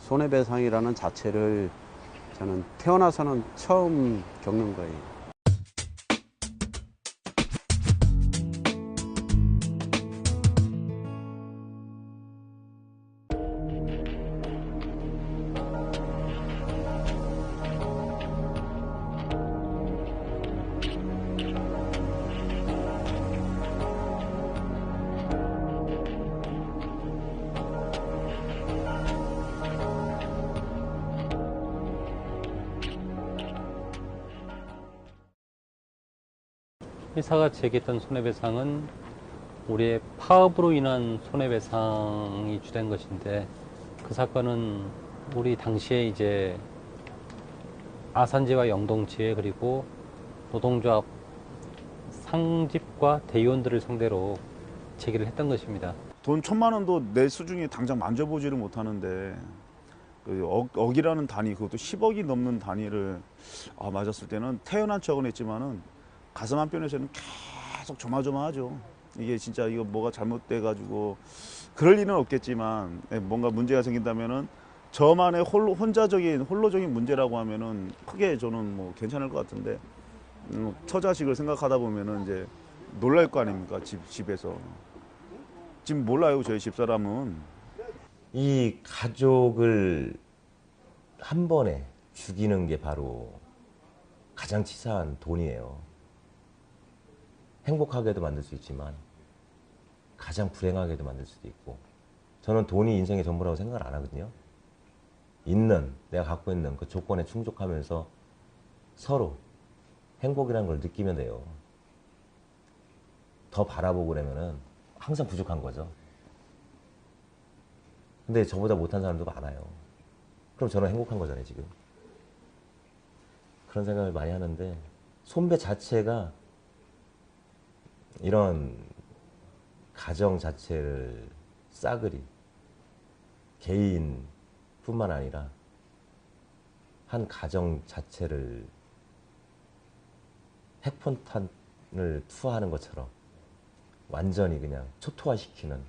손해배상이라는 자체를 저는 태어나서는 처음 겪는 거예요. 회사가 제기했던 손해배상은 우리의 파업으로 인한 손해배상이 주된 것인데, 그 사건은 우리 당시에 이제 아산지와 영동지회 그리고 노동조합 상집과 대의원들을 상대로 제기를 했던 것입니다. 돈 1,000만 원도 내 수중에 당장 만져보지를 못하는데 억이라는 단위, 그것도 10억이 넘는 단위를 맞았을 때는 태연한 척은 했지만은 가슴 한편에서는 계속 조마조마하죠. 이게 진짜 이거 뭐가 잘못돼 가지고 그럴 일은 없겠지만 뭔가 문제가 생긴다면은 저만의 홀로적인 문제라고 하면은 크게 저는 뭐 괜찮을 것 같은데, 처자식을 생각하다 보면은 이제 놀랄 거 아닙니까? 집에서 지금 몰라요, 저희 집사람은. 이 가족을 한 번에 죽이는 게 바로 가장 치사한 돈이에요. 행복하게도 만들 수 있지만 가장 불행하게도 만들 수도 있고, 저는 돈이 인생의 전부라고 생각을 안 하거든요. 내가 갖고 있는 그 조건에 충족하면서 서로 행복이라는 걸 느끼면 돼요. 더 바라보고 그러면은 항상 부족한 거죠. 근데 저보다 못한 사람도 많아요. 그럼 저는 행복한 거잖아요, 지금. 그런 생각을 많이 하는데, 손배 자체가 이런 가정 자체를 싸그리 개인뿐만 아니라 한 가정 자체를 핵폭탄을 투하하는 것처럼 완전히 그냥 초토화시키는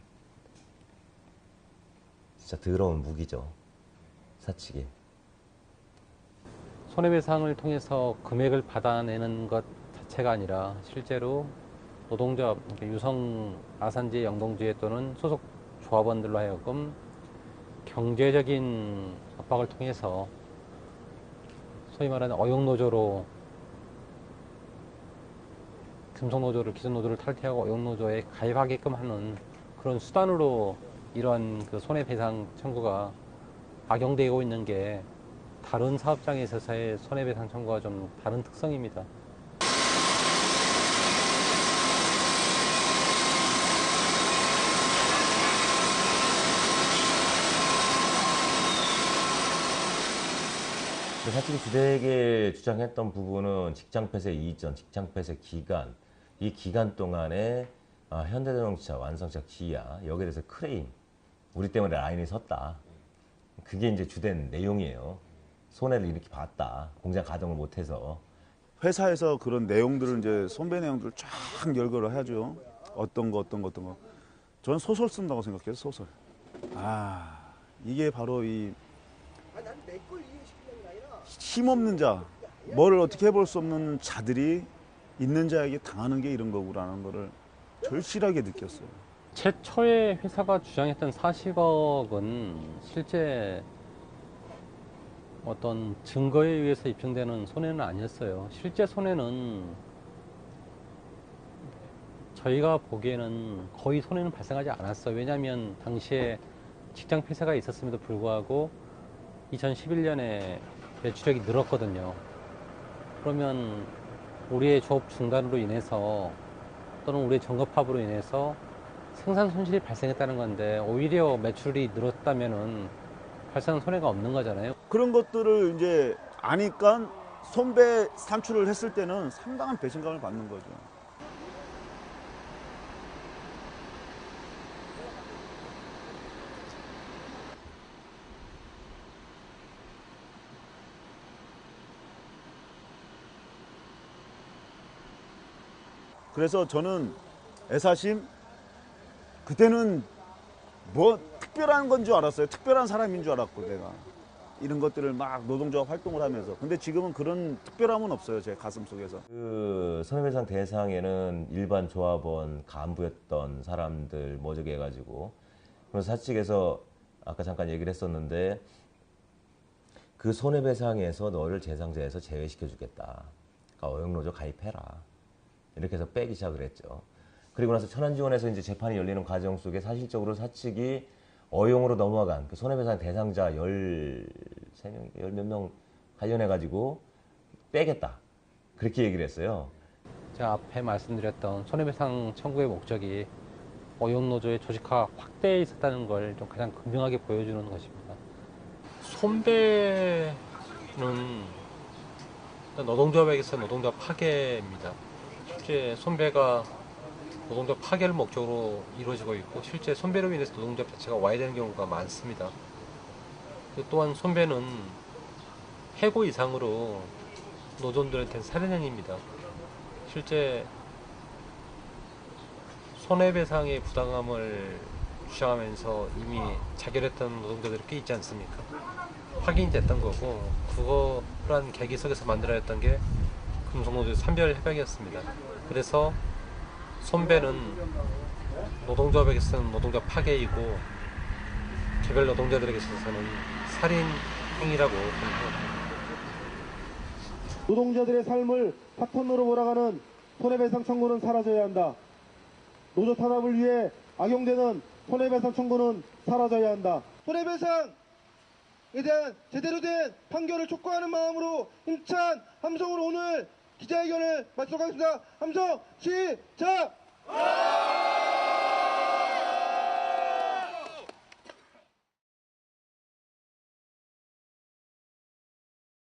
진짜 더러운 무기죠, 사측에. 손해배상을 통해서 금액을 받아내는 것 자체가 아니라 실제로 노동조합, 유성 아산지 영동지회 또는 소속 조합원들로 하여금 경제적인 압박을 통해서 소위 말하는 어용노조로, 금속노조를, 기존노조를 탈퇴하고 어용노조에 가입하게끔 하는 그런 수단으로 이러한 그 손해배상 청구가 악용되고 있는 게 다른 사업장에 있어서의 손해배상 청구와 좀 다른 특성입니다. 사실 주택에 주장했던 부분은 직장폐쇄 이전, 직장폐쇄 기간, 이 기간 동안에 현대자동차, 완성차, 기아, 여기에 대해서 크레임, 우리 때문에 라인이 섰다. 그게 이제 주된 내용이에요. 손해를 이렇게 봤다, 공장 가동을 못해서. 회사에서 그런 내용들을 이제 선배 내용들을 쫙 열거를 하죠. 어떤 거. 저는 소설 쓴다고 생각해요, 소설. 이게 바로 이 힘없는 자, 뭐를 어떻게 해볼 수 없는 자들이 있는 자에게 당하는 게 이런 거구라는 거를 절실하게 느꼈어요. 최초에 회사가 주장했던 40억은 실제 어떤 증거에 의해서 입증되는 손해는 아니었어요. 실제 손해는 저희가 보기에는 거의 손해는 발생하지 않았어요. 왜냐하면 당시에 직장 폐쇄가 있었음에도 불구하고 2011년에 매출액이 늘었거든요. 그러면 우리의 조업 중단으로 인해서 또는 우리의 정거파업으로 인해서 생산 손실이 발생했다는 건데, 오히려 매출이 늘었다면은 발생한 손해가 없는 거잖아요. 그런 것들을 이제 아니까 손배 산출을 했을 때는 상당한 배신감을 받는 거죠. 그래서 저는 애사심, 그때는 뭐 특별한 건 줄 알았어요. 특별한 사람인 줄 알았고 내가 이런 것들을 막 노동조합 활동을 하면서. 근데 지금은 그런 특별함은 없어요. 제 가슴 속에서. 그 손해배상 대상에는 일반 조합원, 간부였던 사람들 모집해 가지고 그래서 사측에서 아까 잠깐 얘기를 했었는데 그 손해배상에서 너를 재상자에서 제외시켜 주겠다. 그러니까 어용노조 가입해라. 이렇게 해서 빼기 시작을 했죠. 그리고 나서 천안지원에서 이제 재판이 열리는 과정 속에 사실적으로 사측이 어용으로 넘어간 그 손해배상 대상자 13명, 10몇 명 관련해가지고 빼겠다. 그렇게 얘기를 했어요. 제가 앞에 말씀드렸던 손해배상 청구의 목적이 어용노조의 조직화 확대에 있었다는 걸 좀 가장 극명하게 보여주는 것입니다. 손배는 노동조합에게서 노동조합 파괴입니다. 실제 손배가 노동조합 파괴를 목적으로 이루어지고 있고 실제 손배로 인해서 노동조합 자체가 와야 되는 경우가 많습니다. 또한 손배는 해고 이상으로 노동자들한테는 살인행위입니다. 실제 손해배상의 부당함을 주장하면서 이미 자결했던 노동자들이 꽤 있지 않습니까? 확인이 됐던 거고 그거란 계기 속에서 만들어야 했던 게 금속노조의 산별협약이었습니다. 그래서 손배는 노동조합에게서는 노동조합 파괴이고 개별 노동자들에게 있어서는 살인 행위라고 생각합니다. 노동자들의 삶을 파토너로 몰아가는 손해배상 청구는 사라져야 한다. 노조 탄압을 위해 악용되는 손해배상 청구는 사라져야 한다. 손해배상에 대한 제대로 된 판결을 촉구하는 마음으로 힘찬 함성으로 오늘 기자회견을 마치도록 하겠습니다. 함성 시작!